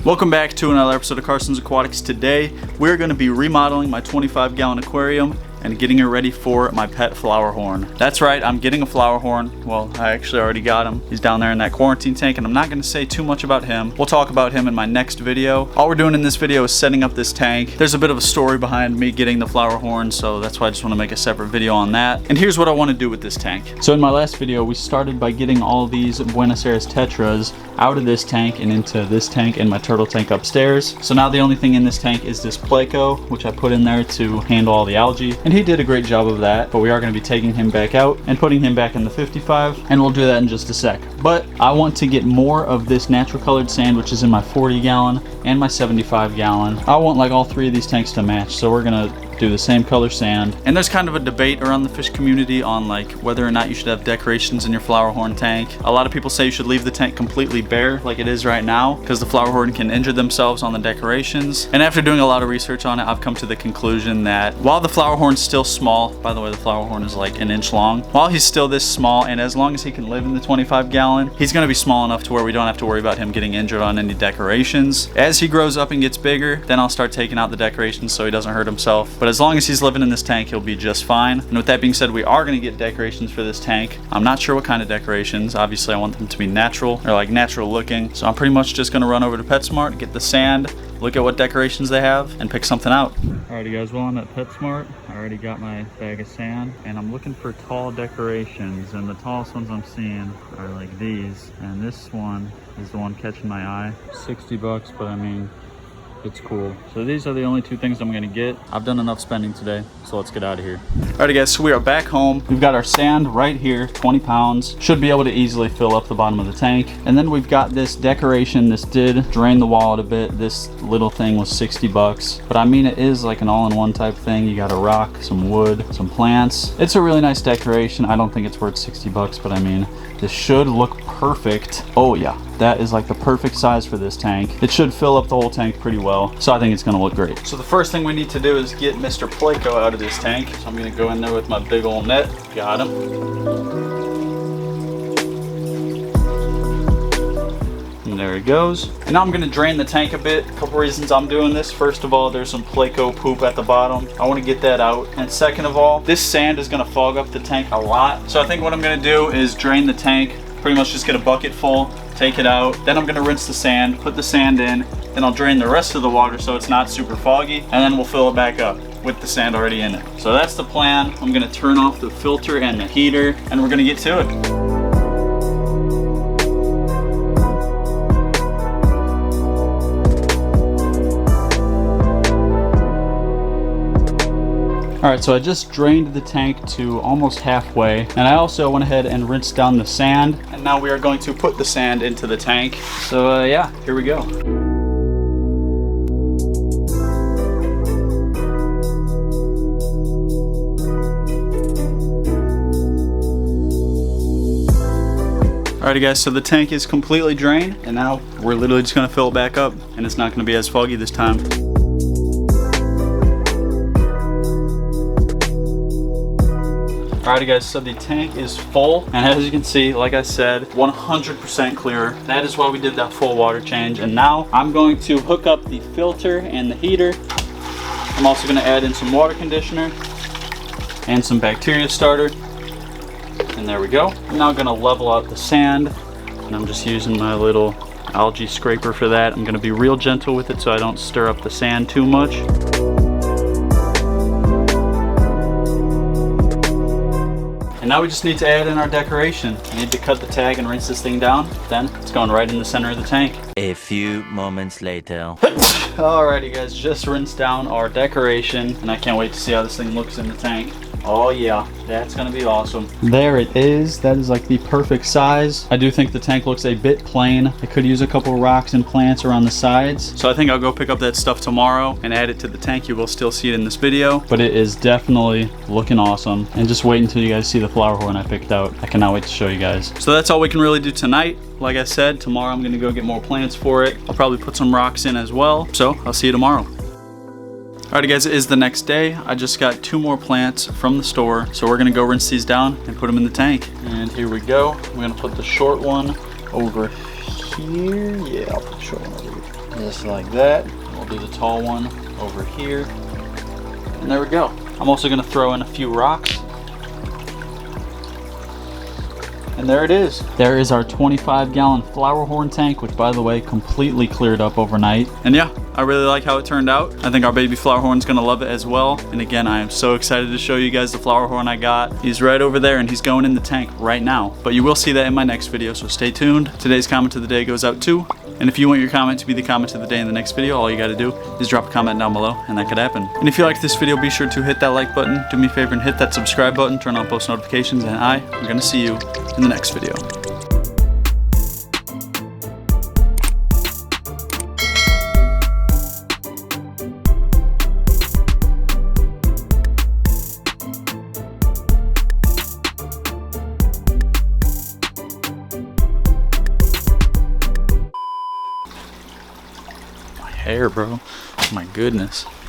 Welcome back to another episode of Carson's Aquatics. Today we're going to be remodeling my 25-gallon aquarium and getting it ready for my pet flowerhorn. That's right, I'm getting a flowerhorn. Well, I actually already got him. He's down there in that quarantine tank, and I'm not going to say too much about him. We'll talk about him in my next video. All we're doing in this video is setting up this tank. There's a bit of a story behind me getting the flowerhorn, so that's why I just want to make a separate video on that. And here's what I want to do with this tank. So in my last video, we started by getting all these Buenos Aires tetras out of this tank and into this tank and my turtle tank upstairs. So now the only thing in this tank is this Pleco, which I put in there to handle all the algae. And he did a great job of that, but we are going to be taking him back out and putting him back in the 55, and we'll do that in just a sec. But I want to get more of this natural colored sand, which is in my 40-gallon and my 75-gallon. I want like all three of these tanks to match, so we're going to do the same color sand. And there's kind of a debate around the fish community on like whether or not you should have decorations in your flowerhorn tank. A lot of people say you should leave the tank completely bare like it is right now, because the flowerhorn can injure themselves on the decorations. And after doing a lot of research on it, I've come to the conclusion that while the flowerhorn's still small, by the way, the flowerhorn is like an inch long, while he's still this small, and as long as he can live in the 25-gallon, he's going to be small enough to where we don't have to worry about him getting injured on any decorations. As he grows up and gets bigger, then I'll start taking out the decorations so he doesn't hurt himself. But as long as he's living in this tank, he'll be just fine. And with that being said, we are going to get decorations for this tank. I'm not sure what kind of decorations. Obviously, I want them to be natural, or like natural looking. So I'm pretty much just going to run over to PetSmart, get the sand, look at what decorations they have, and pick something out. Alrighty guys, well I'm at PetSmart. I already got my bag of sand, and I'm looking for tall decorations, and the tallest ones I'm seeing are like these. And this one is the one catching my eye. 60 bucks, but I mean, it's cool. So these are the only two things I'm gonna get. I've done enough spending today, so let's get out of here. Alrighty guys, so we are back home. We've got our sand right here, 20 pounds. Should be able to easily fill up the bottom of the tank. And then we've got this decoration. This did drain the wallet a bit. This little thing was 60 bucks. But I mean, it is like an all-in-one type thing. You got a rock, some wood, some plants. It's a really nice decoration. I don't think it's worth 60 bucks, but I mean, this should look perfect. Oh yeah, that is like the perfect size for this tank. It should fill up the whole tank pretty well, so I think it's gonna look great. So the first thing we need to do is get Mr. Pleco out of this tank. So I'm gonna go in there with my big old net. Got him. And there he goes. And now I'm gonna drain the tank a bit. A couple reasons I'm doing this. First of all, there's some Pleco poop at the bottom. I wanna get that out. And second of all, this sand is gonna fog up the tank a lot. So I think what I'm gonna do is drain the tank, pretty much just get a bucket full, take it out. Then I'm gonna rinse the sand, put the sand in, then I'll drain the rest of the water so it's not super foggy, and then we'll fill it back up with the sand already in it. So that's the plan. I'm gonna turn off the filter and the heater, and we're gonna get to it. Alright, so I just drained the tank to almost halfway, and I also went ahead and rinsed down the sand, and now we are going to put the sand into the tank. So yeah, here we go. Alrighty guys, so the tank is completely drained, and now we're literally just gonna fill it back up, and it's not gonna be as foggy this time. Alrighty guys, so the tank is full, and as you can see, like I said, 100% clear. That is why we did that full water change. And now I'm going to hook up the filter and the heater. I'm also going to add in some water conditioner and some bacteria starter. And there we go. I'm now going to level out the sand, and I'm just using my little algae scraper for that. I'm going to be real gentle with it so I don't stir up the sand too much. And now we just need to add in our decoration. I need to cut the tag and rinse this thing down. Then it's going right in the center of the tank. A few moments later. Alrighty guys, just rinsed down our decoration, and I can't wait to see how this thing looks in the tank. Oh yeah, that's gonna be awesome. There it is. That is like the perfect size. I do think the tank looks a bit plain. I could use a couple rocks and plants around the sides. So I think I'll go pick up that stuff tomorrow and add it to the tank. You will still see it in this video, but it is definitely looking awesome. And just wait until you guys see the flowerhorn I picked out. I cannot wait to show you guys. So that's all we can really do tonight. Like I said, tomorrow I'm gonna go get more plants for it. I'll probably put some rocks in as well. So I'll see you tomorrow. Alright guys, it is the next day. I just got 2 more plants from the store, so we're gonna go rinse these down and put them in the tank. And here we go. I'm gonna put the short one over here. Yeah, I'll put the short one over here. Just like that. We'll do the tall one over here. And there we go. I'm also gonna throw in a few rocks. And there it is. There is our 25-gallon Flowerhorn tank, which by the way, completely cleared up overnight. And yeah, I really like how it turned out. I think our baby Flowerhorn's gonna love it as well. And again, I am so excited to show you guys the Flowerhorn I got. He's right over there and he's going in the tank right now. But you will see that in my next video, so stay tuned. Today's comment of the day goes out to, and if you want your comment to be the comment of the day in the next video, all you gotta do is drop a comment down below and that could happen. And if you liked this video, be sure to hit that like button, do me a favor and hit that subscribe button, turn on post notifications, and I'm gonna see you in the next video. My hair, bro. Oh my goodness.